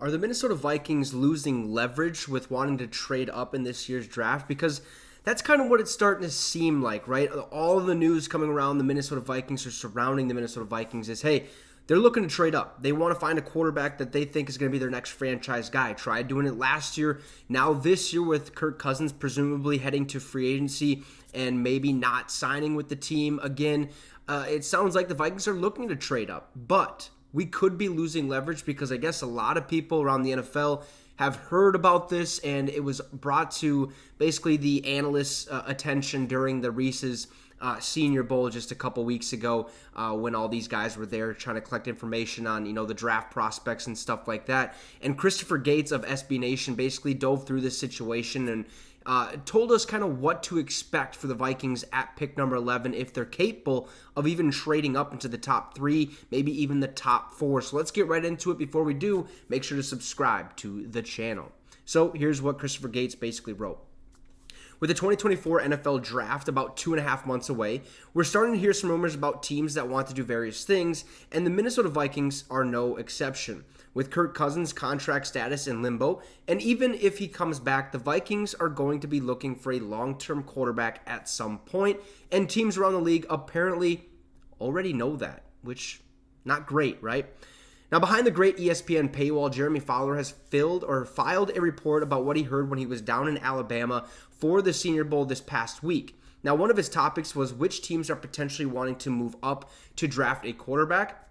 Are the Minnesota Vikings losing leverage with wanting to trade up in this year's draft? Because that's kind of what it's starting to seem like, right? All of the news coming around the Minnesota Vikings or surrounding the Minnesota Vikings is, hey, they're looking to trade up. They want to find a quarterback that they think is going to be their next franchise guy. Tried doing it last year. Now this year with Kirk Cousins presumably heading to free agency and maybe not signing with the team again, it sounds like the Vikings are looking to trade up. But we could be losing leverage because I guess a lot of people around the NFL have heard about this, and it was brought to basically the analysts' attention during the Reese's Senior Bowl just a couple weeks ago when all these guys were there trying to collect information on, the draft prospects and stuff like that. And Christopher Gates of SB Nation basically dove through this situation and told us kind of what to expect for the Vikings at pick number 11 if they're capable of even trading up into the top 3, maybe even the top 4. So let's get right into it. Before we do, make sure to subscribe to the channel. So here's what Christopher Gates basically wrote. With the 2024 NFL Draft about 2.5 months away, we're starting to hear some rumors about teams that want to do various things, and the Minnesota Vikings are no exception. With Kirk Cousins' contract status in limbo, and even if he comes back, the Vikings are going to be looking for a long-term quarterback at some point, and teams around the league apparently already know that, which, not great, right? Now, behind the great ESPN paywall, Jeremy Fowler has filed a report about what he heard when he was down in Alabama for the Senior Bowl this past week. Now, one of his topics was which teams are potentially wanting to move up to draft a quarterback,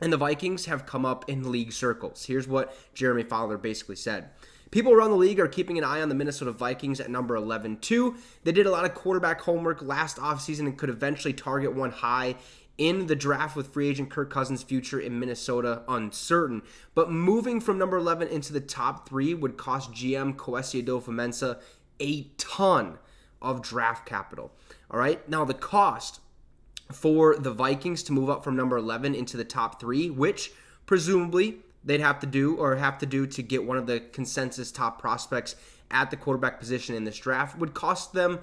and the Vikings have come up in league circles. Here's what Jeremy Fowler basically said. People around the league are keeping an eye on the Minnesota Vikings at number 11 too. They did a lot of quarterback homework last offseason and could eventually target one high in the draft with free agent Kirk Cousins' future in Minnesota uncertain. But moving from number 11 into the top 3 would cost GM Kwesi Adofo-Mensah a ton of draft capital. All right, now the cost for the Vikings to move up from number 11 into the top 3, which presumably they'd have to do to get one of the consensus top prospects at the quarterback position in this draft, would cost them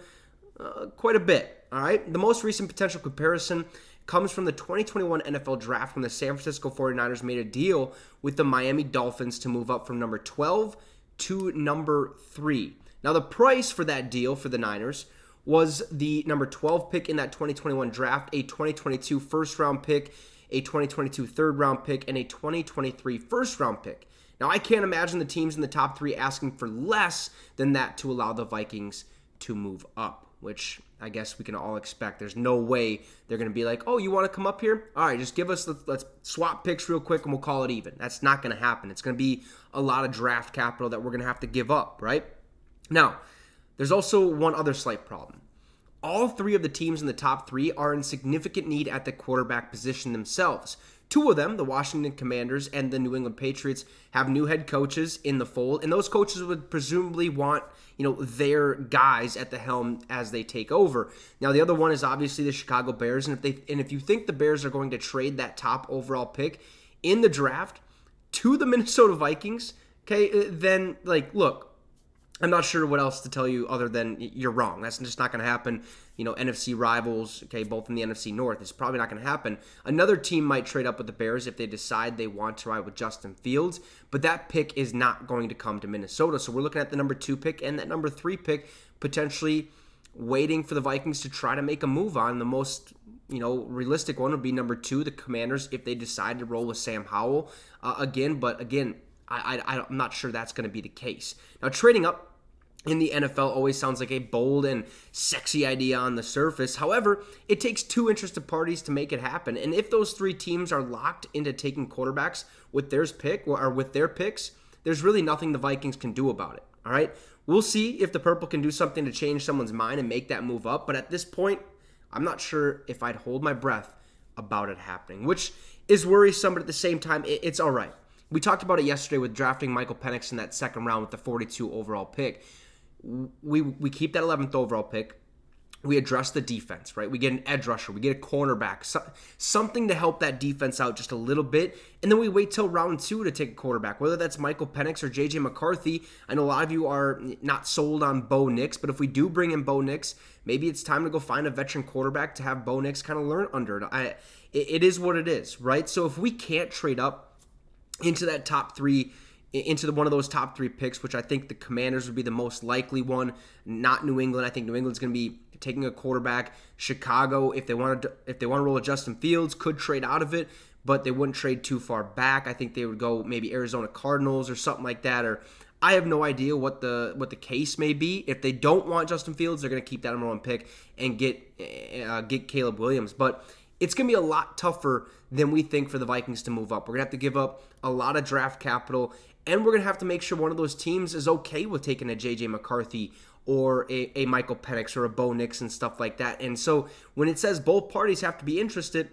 quite a bit. All right, the most recent potential comparison comes from the 2021 NFL Draft when the San Francisco 49ers made a deal with the Miami Dolphins to move up from number 12 to number 3. Now, the price for that deal for the Niners was the number 12 pick in that 2021 draft, a 2022 first-round pick, a 2022 third-round pick, and a 2023 first-round pick. Now, I can't imagine the teams in the top 3 asking for less than that to allow the Vikings to move up, which I guess we can all expect. There's no way they're going to be like, oh, you want to come up here? All right, just give us let's swap picks real quick and we'll call it even. That's not going to happen. It's going to be a lot of draft capital that we're going to have to give up, right? Now, there's also one other slight problem. All 3 of the teams in the top 3 are in significant need at the quarterback position themselves. 2 of them, the Washington Commanders and the New England Patriots, have new head coaches in the fold, and those coaches would presumably want, their guys at the helm as they take over. Now, the other one is obviously the Chicago Bears, and if you think the Bears are going to trade that top overall pick in the draft to the Minnesota Vikings, okay, then look, I'm not sure what else to tell you other than you're wrong. That's just not going to happen. NFC rivals, okay, both in the NFC North. It's probably not going to happen. Another team might trade up with the Bears if they decide they want to ride with Justin Fields, but that pick is not going to come to Minnesota. So we're looking at the number 2 pick and that number 3 pick potentially waiting for the Vikings to try to make a move on. The most realistic one would be number 2, the Commanders, if they decide to roll with Sam Howell again. But again, I'm not sure that's going to be the case. Now, trading up in the NFL always sounds like a bold and sexy idea on the surface. However, it takes 2 interested parties to make it happen. And if those 3 teams are locked into taking quarterbacks with their picks, there's really nothing the Vikings can do about it. All right? We'll see if the Purple can do something to change someone's mind and make that move up. But at this point, I'm not sure if I'd hold my breath about it happening, which is worrisome, but at the same time, it's all right. We talked about it yesterday with drafting Michael Penix in that second round with the 42 overall pick. We keep that 11th overall pick. We address the defense, right? We get an edge rusher. We get a cornerback. Something to help that defense out just a little bit. And then we wait till round 2 to take a quarterback, whether that's Michael Penix or J.J. McCarthy. I know a lot of you are not sold on Bo Nix, but if we do bring in Bo Nix, maybe it's time to go find a veteran quarterback to have Bo Nix kind of learn under it. It is what it is, right? So if we can't trade up into that top 3 into one of those top 3 picks, which I think the Commanders would be the most likely one, not New England. I think New England's going to be taking a quarterback. Chicago, if they want to roll a Justin Fields, could trade out of it, but they wouldn't trade too far back. I think they would go maybe Arizona Cardinals or something like that, or I have no idea what the case may be. If they don't want Justin Fields, they're going to keep that number 1 pick and get Caleb Williams. But it's going to be a lot tougher than we think for the Vikings to move up. We're going to have to give up a lot of draft capital, and we're going to have to make sure one of those teams is okay with taking a J.J. McCarthy or a Michael Penix or a Bo Nix and stuff like that. And so when it says both parties have to be interested,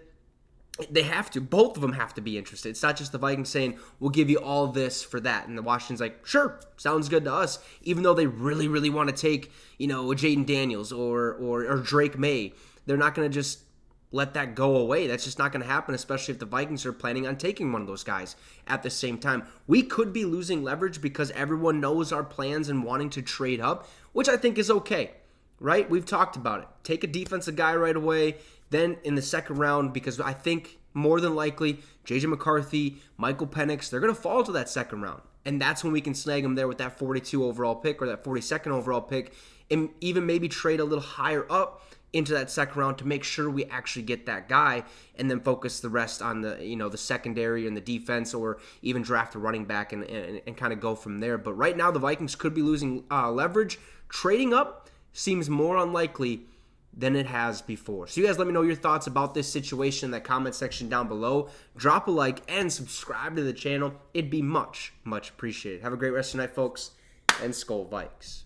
they have to. Both of them have to be interested. It's not just the Vikings saying, we'll give you all this for that. And the Washington's like, sure, sounds good to us. Even though they really, really want to take, Jaden Daniels or Drake May. They're not going to just let that go away. That's just not going to happen, especially if the Vikings are planning on taking one of those guys at the same time. We could be losing leverage because everyone knows our plans and wanting to trade up, which I think is okay, right? We've talked about it. Take a defensive guy right away. Then in the second round, because I think more than likely, J.J. McCarthy, Michael Penix, they're going to fall to that second round. And that's when we can snag them there with that 42 overall pick or that 42nd overall pick, and even maybe trade a little higher up into that second round to make sure we actually get that guy, and then focus the rest on the secondary and the defense, or even draft a running back and kind of go from there. But right now the Vikings could be losing leverage. Trading up seems more unlikely than it has before. So you guys let me know your thoughts about this situation in that comment section down below. Drop a like and subscribe to the channel. It'd be much, much appreciated. Have a great rest of the night, folks, and Skol Vikes.